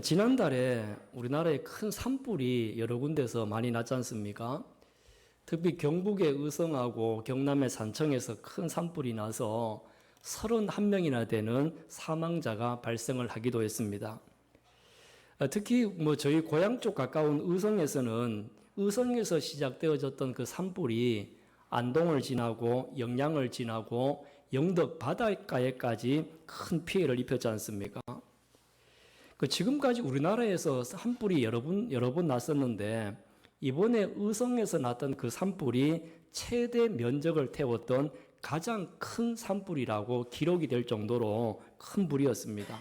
지난달에 우리나라에 큰 산불이 여러 군데서 많이 났지 않습니까? 특히 경북의 의성하고 경남의 산청에서 큰 산불이 나서 31명이나 되는 사망자가 발생을 하기도 했습니다. 특히 저희 고향 쪽 가까운 의성에서는 의성에서 시작되어졌던 그 산불이 안동을 지나고 영양을 지나고 영덕 바닷가에까지 큰 피해를 입혔지 않습니까? 지금까지 우리나라에서 산불이 여러 번 났었는데 이번에 의성에서 났던 그 산불이 최대 면적을 태웠던 가장 큰 산불이라고 기록이 될 정도로 큰 불이었습니다.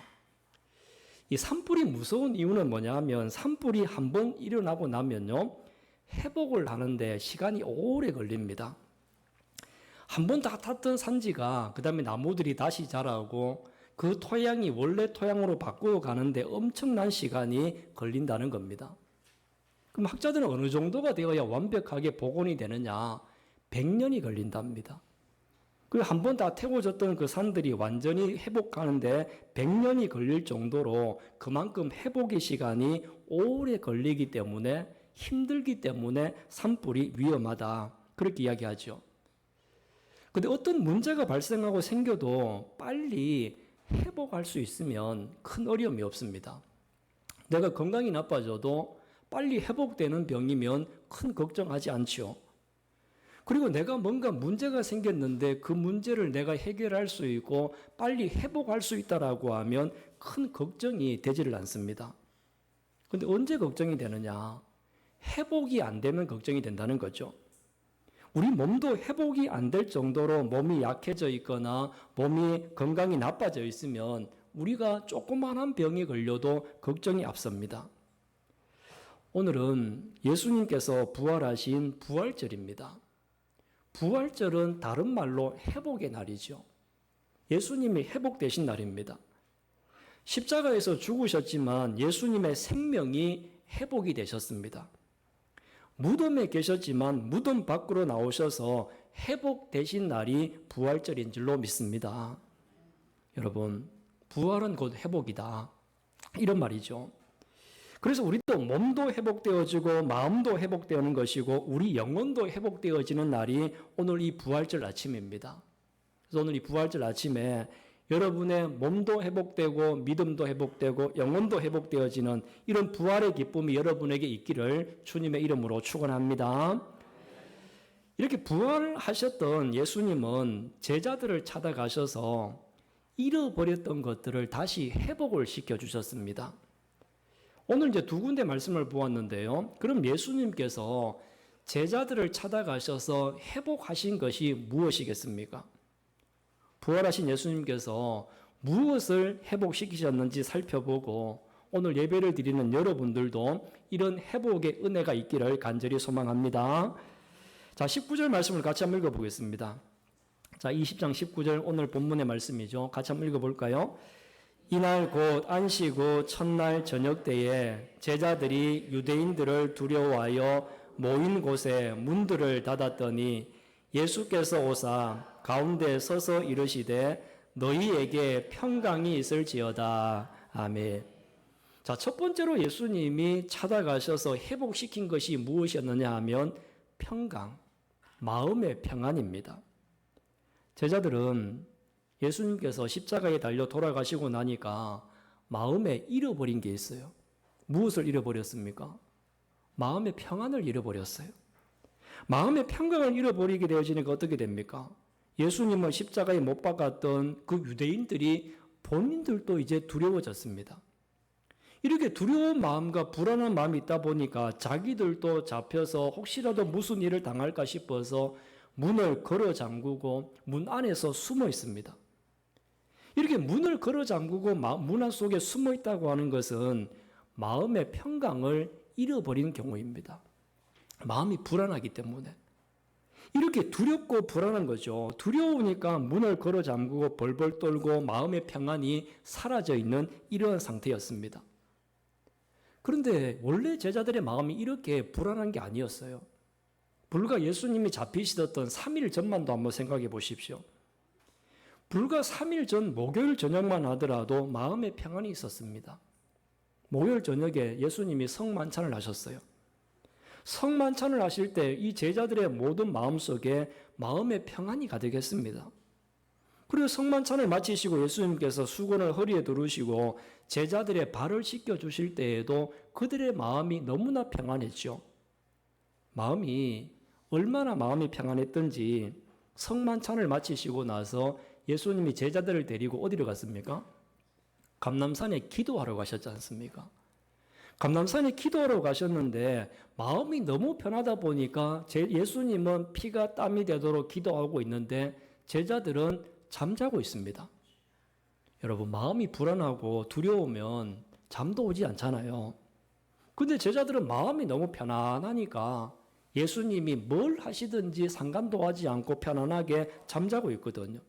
이 산불이 무서운 이유는 뭐냐 하면 산불이 한번 일어나고 나면요 회복을 하는데 시간이 오래 걸립니다. 한번 다 탔던 산지가 그 다음에 나무들이 다시 자라고 그 토양이 원래 토양으로 바꾸어 가는데 엄청난 시간이 걸린다는 겁니다. 그럼 학자들은 어느 정도가 되어야 완벽하게 복원이 되느냐? 100년이 걸린답니다. 그 한 번 다 태워졌던 그 산들이 완전히 회복하는데 100년이 걸릴 정도로 그만큼 회복의 시간이 오래 걸리기 때문에 힘들기 때문에 산불이 위험하다. 그렇게 이야기하죠. 근데 어떤 문제가 발생하고 생겨도 빨리 회복할 수 있으면 큰 어려움이 없습니다. 내가 건강이 나빠져도 빨리 회복되는 병이면 큰 걱정하지 않죠. 그리고 내가 뭔가 문제가 생겼는데 그 문제를 내가 해결할 수 있고 빨리 회복할 수 있다라고 하면 큰 걱정이 되지를 않습니다. 근데 언제 걱정이 되느냐? 회복이 안 되면 걱정이 된다는 거죠. 우리 몸도 회복이 안 될 정도로 몸이 약해져 있거나 몸이 건강이 나빠져 있으면 우리가 조그만한 병에 걸려도 걱정이 앞섭니다. 오늘은 예수님께서 부활하신 부활절입니다. 부활절은 다른 말로 회복의 날이죠. 예수님이 회복되신 날입니다. 십자가에서 죽으셨지만 예수님의 생명이 회복이 되셨습니다. 무덤에 계셨지만 무덤 밖으로 나오셔서 회복되신 날이 부활절인 줄로 믿습니다. 여러분, 부활은 곧 회복이다. 이런 말이죠. 그래서 우리도 몸도 회복되어지고 마음도 회복되는 것이고 우리 영혼도 회복되어지는 날이 오늘 이 부활절 아침입니다. 그래서 오늘 이 부활절 아침에 여러분의 몸도 회복되고 믿음도 회복되고 영혼도 회복되어지는 이런 부활의 기쁨이 여러분에게 있기를 주님의 이름으로 축원합니다. 이렇게 부활하셨던 예수님은 제자들을 찾아가셔서 잃어버렸던 것들을 다시 회복을 시켜주셨습니다. 오늘 이제 두 군데 말씀을 보았는데요. 그럼 예수님께서 제자들을 찾아가셔서 회복하신 것이 무엇이겠습니까? 부활하신 예수님께서 무엇을 회복시키셨는지 살펴보고 오늘 예배를 드리는 여러분들도 이런 회복의 은혜가 있기를 간절히 소망합니다. 자, 19절 말씀을 같이 한번 읽어보겠습니다. 자, 20장 19절 오늘 본문의 말씀이죠. 같이 한번 읽어볼까요? 이날 곧 안식 후 첫날 저녁 때에 제자들이 유대인들을 두려워하여 모인 곳에 문들을 닫았더니 예수께서 오사 가운데 서서 이르시되 너희에게 평강이 있을지어다. 아멘. 자, 첫 번째로 예수님이 찾아가셔서 회복시킨 것이 무엇이었느냐 하면 평강, 마음의 평안입니다. 제자들은 예수님께서 십자가에 달려 돌아가시고 나니까 마음에 잃어버린 게 있어요. 무엇을 잃어버렸습니까? 마음의 평안을 잃어버렸어요. 마음의 평강을 잃어버리게 되어지니까 어떻게 됩니까? 예수님을 십자가에 못 박았던 그 유대인들이 본인들도 이제 두려워졌습니다. 이렇게 두려운 마음과 불안한 마음이 있다 보니까 자기들도 잡혀서 혹시라도 무슨 일을 당할까 싶어서 문을 걸어 잠그고 문 안에서 숨어 있습니다. 이렇게 문을 걸어 잠그고 문 안 속에 숨어 있다고 하는 것은 마음의 평강을 잃어버린 경우입니다. 마음이 불안하기 때문에. 이렇게 두렵고 불안한 거죠. 두려우니까 문을 걸어 잠그고 벌벌 떨고 마음의 평안이 사라져 있는 이런 상태였습니다. 그런데 원래 제자들의 마음이 이렇게 불안한 게 아니었어요. 불과 예수님이 잡히시던 3일 전만도 한번 생각해 보십시오. 불과 3일 전 목요일 저녁만 하더라도 마음의 평안이 있었습니다. 목요일 저녁에 예수님이 성만찬을 하셨어요. 성만찬을 하실 때 이 제자들의 모든 마음속에 마음의 평안이 가득했습니다. 그리고 성만찬을 마치시고 예수님께서 수건을 허리에 두르시고 제자들의 발을 씻겨 주실 때에도 그들의 마음이 너무나 평안했죠. 얼마나 마음이 평안했던지 성만찬을 마치시고 나서 예수님이 제자들을 데리고 어디로 갔습니까? 감람산에 기도하러 가셨지 않습니까? 감람산에 기도하러 가셨는데 마음이 너무 편하다 보니까 예수님은 피가 땀이 되도록 기도하고 있는데 제자들은 잠자고 있습니다. 여러분, 마음이 불안하고 두려우면 잠도 오지 않잖아요. 근데 제자들은 마음이 너무 편안하니까 예수님이 뭘 하시든지 상관도 하지 않고 편안하게 잠자고 있거든요.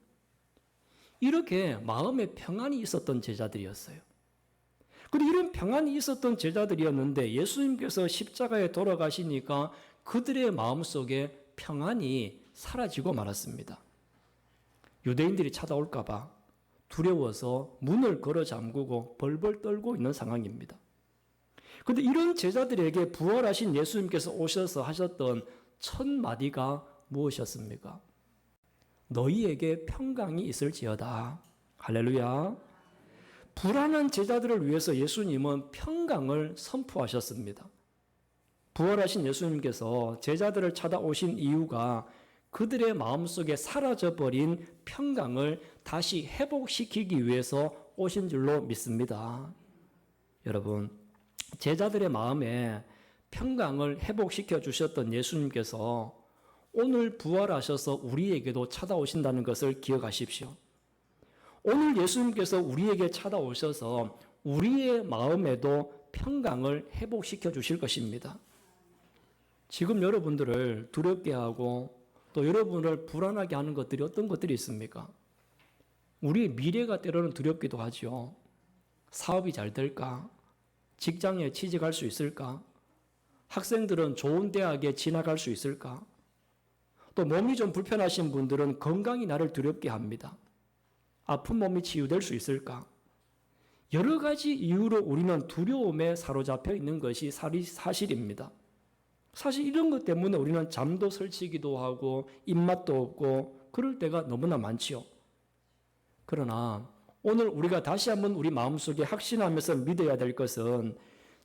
이렇게 마음에 평안이 있었던 제자들이었어요. 그런데 이런 평안이 있었던 제자들이었는데 예수님께서 십자가에 돌아가시니까 그들의 마음속에 평안이 사라지고 말았습니다. 유대인들이 찾아올까 봐 두려워서 문을 걸어 잠그고 벌벌 떨고 있는 상황입니다. 그런데 이런 제자들에게 부활하신 예수님께서 오셔서 하셨던 첫 마디가 무엇이었습니까? 너희에게 평강이 있을지어다. 할렐루야. 불안한 제자들을 위해서 예수님은 평강을 선포하셨습니다. 부활하신 예수님께서 제자들을 찾아오신 이유가 그들의 마음속에 사라져버린 평강을 다시 회복시키기 위해서 오신 줄로 믿습니다. 여러분, 제자들의 마음에 평강을 회복시켜 주셨던 예수님께서 오늘 부활하셔서 우리에게도 찾아오신다는 것을 기억하십시오. 오늘 예수님께서 우리에게 찾아오셔서 우리의 마음에도 평강을 회복시켜 주실 것입니다. 지금 여러분들을 두렵게 하고 또 여러분을 불안하게 하는 것들이 어떤 것들이 있습니까? 우리의 미래가 때로는 두렵기도 하죠. 사업이 잘 될까? 직장에 취직할 수 있을까? 학생들은 좋은 대학에 진학할 수 있을까? 또 몸이 좀 불편하신 분들은 건강이 나를 두렵게 합니다. 아픈 몸이 치유될 수 있을까? 여러 가지 이유로 우리는 두려움에 사로잡혀 있는 것이 사실입니다. 사실 이런 것 때문에 우리는 잠도 설치기도 하고 입맛도 없고 그럴 때가 너무나 많지요. 그러나 오늘 우리가 다시 한번 우리 마음속에 확신하면서 믿어야 될 것은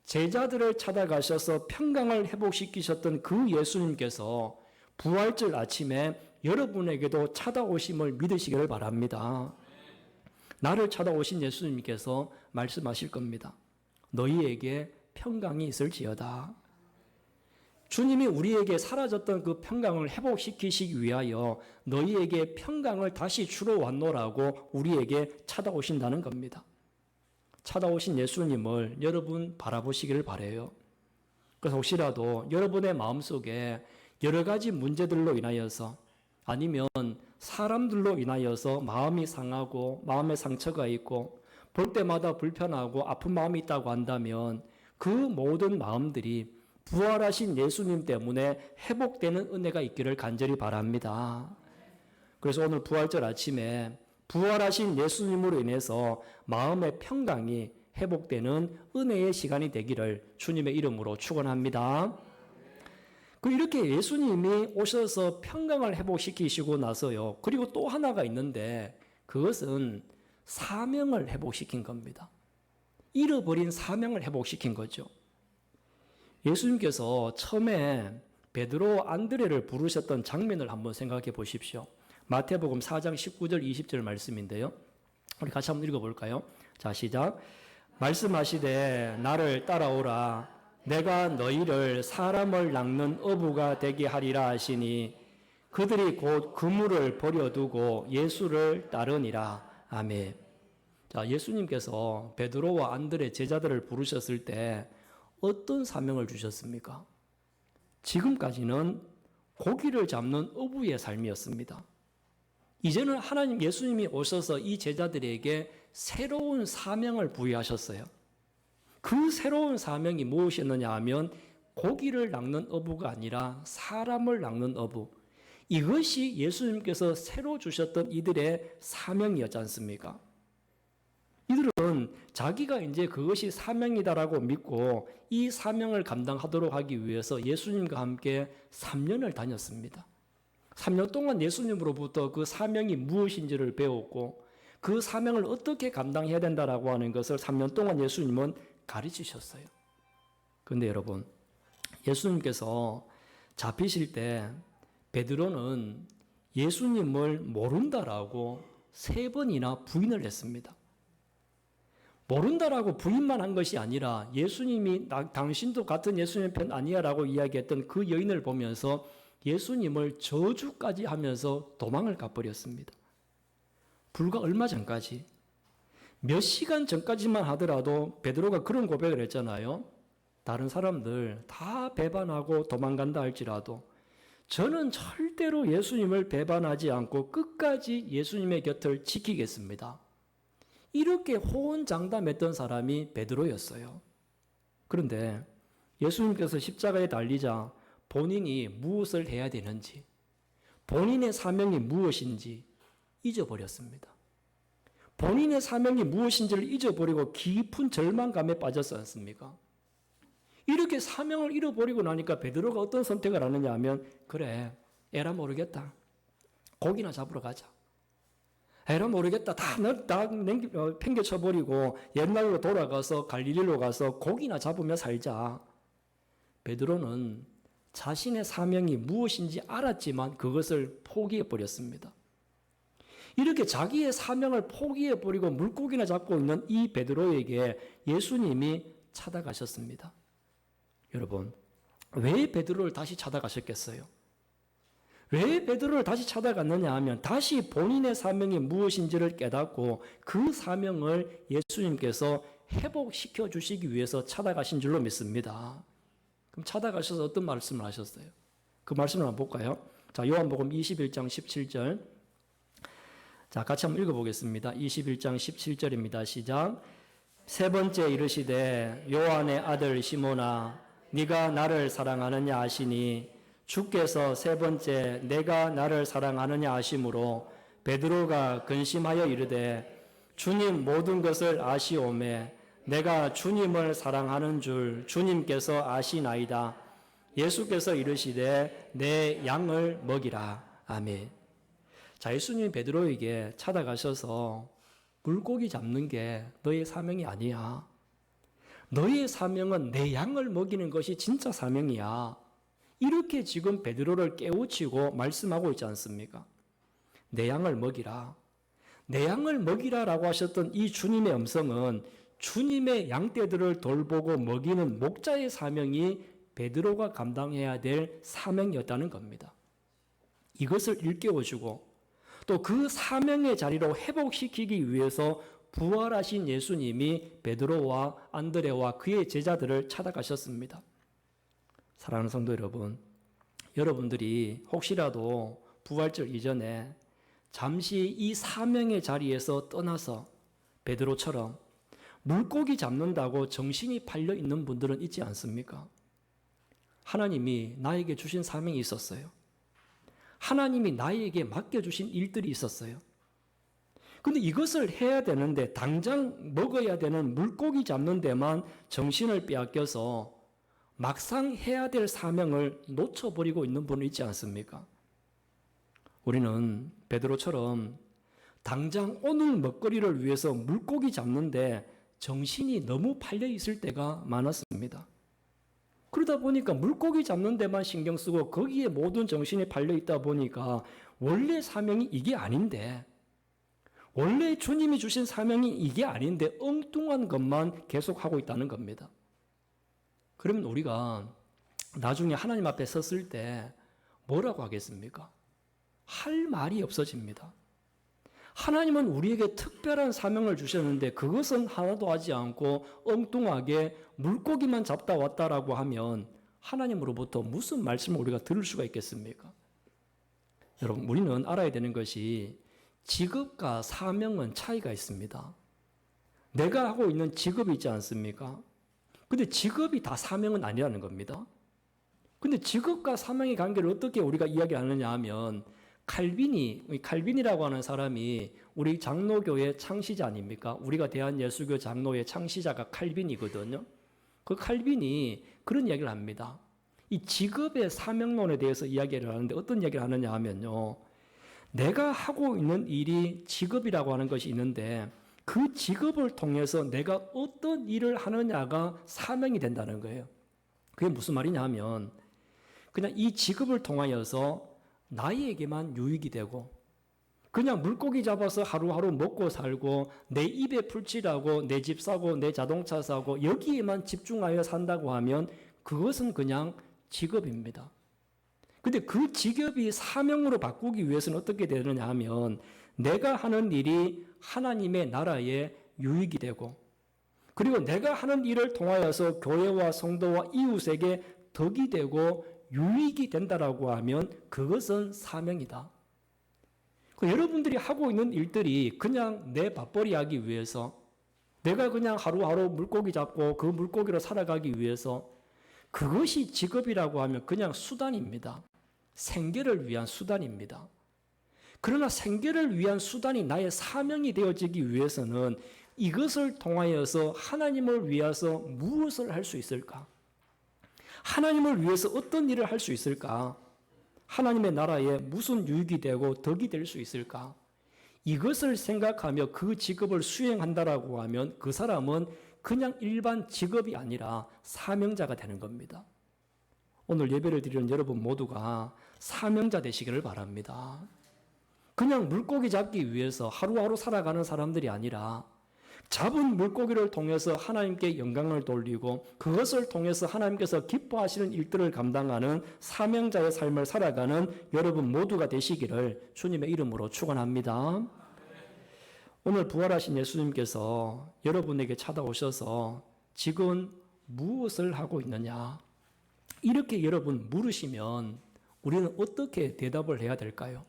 제자들을 찾아가셔서 평강을 회복시키셨던 그 예수님께서 부활절 아침에 여러분에게도 찾아오심을 믿으시기를 바랍니다. 나를 찾아오신 예수님께서 말씀하실 겁니다. 너희에게 평강이 있을지어다. 주님이 우리에게 사라졌던 그 평강을 회복시키시기 위하여 너희에게 평강을 다시 주러 왔노라고 우리에게 찾아오신다는 겁니다. 찾아오신 예수님을 여러분 바라보시기를 바라요. 그래서 혹시라도 여러분의 마음속에 여러 가지 문제들로 인하여서 아니면 사람들로 인하여서 마음이 상하고 마음에 상처가 있고 볼 때마다 불편하고 아픈 마음이 있다고 한다면 그 모든 마음들이 부활하신 예수님 때문에 회복되는 은혜가 있기를 간절히 바랍니다. 그래서 오늘 부활절 아침에 부활하신 예수님으로 인해서 마음의 평강이 회복되는 은혜의 시간이 되기를 주님의 이름으로 축원합니다. 이렇게 예수님이 오셔서 평강을 회복시키시고 나서요. 그리고 또 하나가 있는데 그것은 사명을 회복시킨 겁니다. 잃어버린 사명을 회복시킨 거죠. 예수님께서 처음에 베드로 안드레를 부르셨던 장면을 한번 생각해 보십시오. 마태복음 4장 19절 20절 말씀인데요. 우리 같이 한번 읽어볼까요? 자, 시작. 말씀하시되 나를 따라오라. 내가 너희를 사람을 낚는 어부가 되게 하리라 하시니 그들이 곧 그물을 버려두고 예수를 따르니라. 아멘. 자, 예수님께서 베드로와 안드레 제자들을 부르셨을 때 어떤 사명을 주셨습니까? 지금까지는 고기를 잡는 어부의 삶이었습니다. 이제는 하나님 예수님이 오셔서 이 제자들에게 새로운 사명을 부여하셨어요. 그 새로운 사명이 무엇이었느냐 하면 고기를 낚는 어부가 아니라 사람을 낚는 어부. 이것이 예수님께서 새로 주셨던 이들의 사명이었지 않습니까? 이들은 자기가 이제 그것이 사명이다라고 믿고 이 사명을 감당하도록 하기 위해서 예수님과 함께 3년을 다녔습니다. 3년 동안 예수님으로부터 그 사명이 무엇인지를 배웠고 그 사명을 어떻게 감당해야 된다라고 하는 것을 3년 동안 예수님은 가르치셨어요. 그런데 여러분, 예수님께서 잡히실 때 베드로는 예수님을 모른다라고 3번이나 부인을 했습니다. 모른다라고 부인만 한 것이 아니라 예수님이 당신도 같은 예수님 편 아니야라고 이야기했던 그 여인을 보면서 예수님을 저주까지 하면서 도망을 가버렸습니다. 불과 얼마 전까지, 몇 시간 전까지만 하더라도 베드로가 그런 고백을 했잖아요. 다른 사람들 다 배반하고 도망간다 할지라도 저는 절대로 예수님을 배반하지 않고 끝까지 예수님의 곁을 지키겠습니다. 이렇게 호언장담했던 사람이 베드로였어요. 그런데 예수님께서 십자가에 달리자 본인이 무엇을 해야 되는지, 본인의 사명이 무엇인지 잊어버렸습니다. 본인의 사명이 무엇인지를 잊어버리고 깊은 절망감에 빠졌지 않습니까? 이렇게 사명을 잃어버리고 나니까 베드로가 어떤 선택을 하느냐 하면, 그래, 에라 모르겠다. 고기나 잡으러 가자. 에라 모르겠다. 다 팽개쳐버리고 옛날로 돌아가서 갈릴리로 가서 고기나 잡으며 살자. 베드로는 자신의 사명이 무엇인지 알았지만 그것을 포기해버렸습니다. 이렇게 자기의 사명을 포기해버리고 물고기나 잡고 있는 이 베드로에게 예수님이 찾아가셨습니다. 여러분, 왜 베드로를 다시 찾아가셨겠어요? 왜 베드로를 다시 찾아갔느냐 하면 다시 본인의 사명이 무엇인지를 깨닫고 그 사명을 예수님께서 회복시켜 주시기 위해서 찾아가신 줄로 믿습니다. 그럼 찾아가셔서 어떤 말씀을 하셨어요? 그 말씀을 한번 볼까요? 자, 요한복음 21장 17절. 자, 같이 한번 읽어보겠습니다. 21장 17절입니다. 시작. 세 번째 이르시되 요한의 아들 시몬아 네가 나를 사랑하느냐 하시니 주께서 세 번째 내가 나를 사랑하느냐 하심으로 베드로가 근심하여 이르되 주님 모든 것을 아시오매 내가 주님을 사랑하는 줄 주님께서 아시나이다. 예수께서 이르시되 내 양을 먹이라. 아멘. 자, 예수님이 베드로에게 찾아가셔서 물고기 잡는 게 너의 사명이 아니야. 너의 사명은 내 양을 먹이는 것이 진짜 사명이야. 이렇게 지금 베드로를 깨우치고 말씀하고 있지 않습니까? 내 양을 먹이라. 내 양을 먹이라라고 하셨던 이 주님의 음성은 주님의 양떼들을 돌보고 먹이는 목자의 사명이 베드로가 감당해야 될 사명이었다는 겁니다. 이것을 일깨워주고 또 그 사명의 자리로 회복시키기 위해서 부활하신 예수님이 베드로와 안드레와 그의 제자들을 찾아가셨습니다. 사랑하는 성도 여러분, 여러분들이 혹시라도 부활절 이전에 잠시 이 사명의 자리에서 떠나서 베드로처럼 물고기 잡는다고 정신이 팔려 있는 분들은 있지 않습니까? 하나님이 나에게 주신 사명이 있었어요. 하나님이 나에게 맡겨주신 일들이 있었어요. 근데 이것을 해야 되는데 당장 먹어야 되는 물고기 잡는 데만 정신을 빼앗겨서 막상 해야 될 사명을 놓쳐버리고 있는 분은 있지 않습니까? 우리는 베드로처럼 당장 오늘 먹거리를 위해서 물고기 잡는데 정신이 너무 팔려 있을 때가 많았습니다. 그러다 보니까 물고기 잡는 데만 신경 쓰고 거기에 모든 정신이 팔려 있다 보니까 원래 사명이 이게 아닌데, 원래 주님이 주신 사명이 이게 아닌데 엉뚱한 것만 계속하고 있다는 겁니다. 그러면 우리가 나중에 하나님 앞에 섰을 때 뭐라고 하겠습니까? 할 말이 없어집니다. 하나님은 우리에게 특별한 사명을 주셨는데 그것은 하나도 하지 않고 엉뚱하게 물고기만 잡다 왔다라고 하면 하나님으로부터 무슨 말씀을 우리가 들을 수가 있겠습니까? 여러분, 우리는 알아야 되는 것이 직업과 사명은 차이가 있습니다. 내가 하고 있는 직업이 있지 않습니까? 근데 직업이 다 사명은 아니라는 겁니다. 근데 직업과 사명의 관계를 어떻게 우리가 이야기하느냐 하면 칼빈이라고 하는 사람이 우리 장로교의 창시자 아닙니까? 우리가 대한예수교 장로의 창시자가 칼빈이거든요. 그 칼빈이 그런 이야기를 합니다. 이 직업의 사명론에 대해서 이야기를 하는데 어떤 이야기를 하느냐 하면요. 내가 하고 있는 일이 직업이라고 하는 것이 있는데 그 직업을 통해서 내가 어떤 일을 하느냐가 사명이 된다는 거예요. 그게 무슨 말이냐 하면 그냥 이 직업을 통하여서 나에게만 유익이 되고 그냥 물고기 잡아서 하루하루 먹고 살고 내 입에 풀칠하고 내 집 사고 내 자동차 사고 여기에만 집중하여 산다고 하면 그것은 그냥 직업입니다. 근데 그 직업이 사명으로 바꾸기 위해서는 어떻게 되느냐 하면 내가 하는 일이 하나님의 나라에 유익이 되고 그리고 내가 하는 일을 통하여서 교회와 성도와 이웃에게 덕이 되고 유익이 된다라고 하면 그것은 사명이다. 여러분들이 하고 있는 일들이 그냥 내 밥벌이 하기 위해서 내가 그냥 하루하루 물고기 잡고 그 물고기로 살아가기 위해서 그것이 직업이라고 하면 그냥 수단입니다. 생계를 위한 수단입니다. 그러나 생계를 위한 수단이 나의 사명이 되어지기 위해서는 이것을 통하여서 하나님을 위해서 무엇을 할 수 있을까? 하나님을 위해서 어떤 일을 할 수 있을까? 하나님의 나라에 무슨 유익이 되고 덕이 될 수 있을까? 이것을 생각하며 그 직업을 수행한다라고 하면 그 사람은 그냥 일반 직업이 아니라 사명자가 되는 겁니다. 오늘 예배를 드리는 여러분 모두가 사명자 되시기를 바랍니다. 그냥 물고기 잡기 위해서 하루하루 살아가는 사람들이 아니라 잡은 물고기를 통해서 하나님께 영광을 돌리고 그것을 통해서 하나님께서 기뻐하시는 일들을 감당하는 사명자의 삶을 살아가는 여러분 모두가 되시기를 주님의 이름으로 축원합니다. 오늘 부활하신 예수님께서 여러분에게 찾아오셔서 지금 무엇을 하고 있느냐 이렇게 여러분 물으시면 우리는 어떻게 대답을 해야 될까요?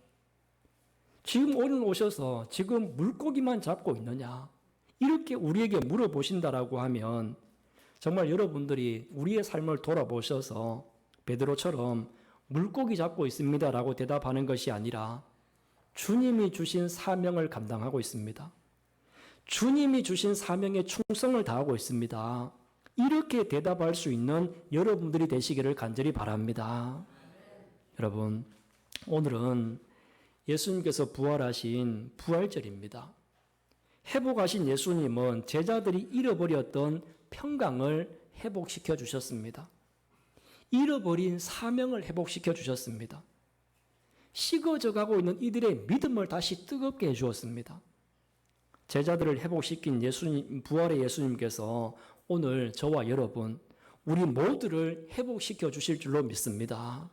지금 오늘 오셔서 지금 물고기만 잡고 있느냐 이렇게 우리에게 물어보신다라고 하면 정말 여러분들이 우리의 삶을 돌아보셔서 베드로처럼 물고기 잡고 있습니다라고 대답하는 것이 아니라 주님이 주신 사명을 감당하고 있습니다. 주님이 주신 사명에 충성을 다하고 있습니다. 이렇게 대답할 수 있는 여러분들이 되시기를 간절히 바랍니다. 여러분, 오늘은 예수님께서 부활하신 부활절입니다. 회복하신 예수님은 제자들이 잃어버렸던 평강을 회복시켜 주셨습니다. 잃어버린 사명을 회복시켜 주셨습니다. 식어져 가고 있는 이들의 믿음을 다시 뜨겁게 해주었습니다. 제자들을 회복시킨 예수님, 부활의 예수님께서 오늘 저와 여러분, 우리 모두를 회복시켜 주실 줄로 믿습니다.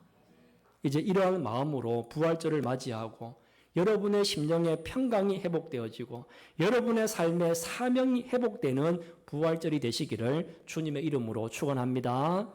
이제 이러한 마음으로 부활절을 맞이하고 여러분의 심령의 평강이 회복되어지고 여러분의 삶의 사명이 회복되는 부활절이 되시기를 주님의 이름으로 축원합니다.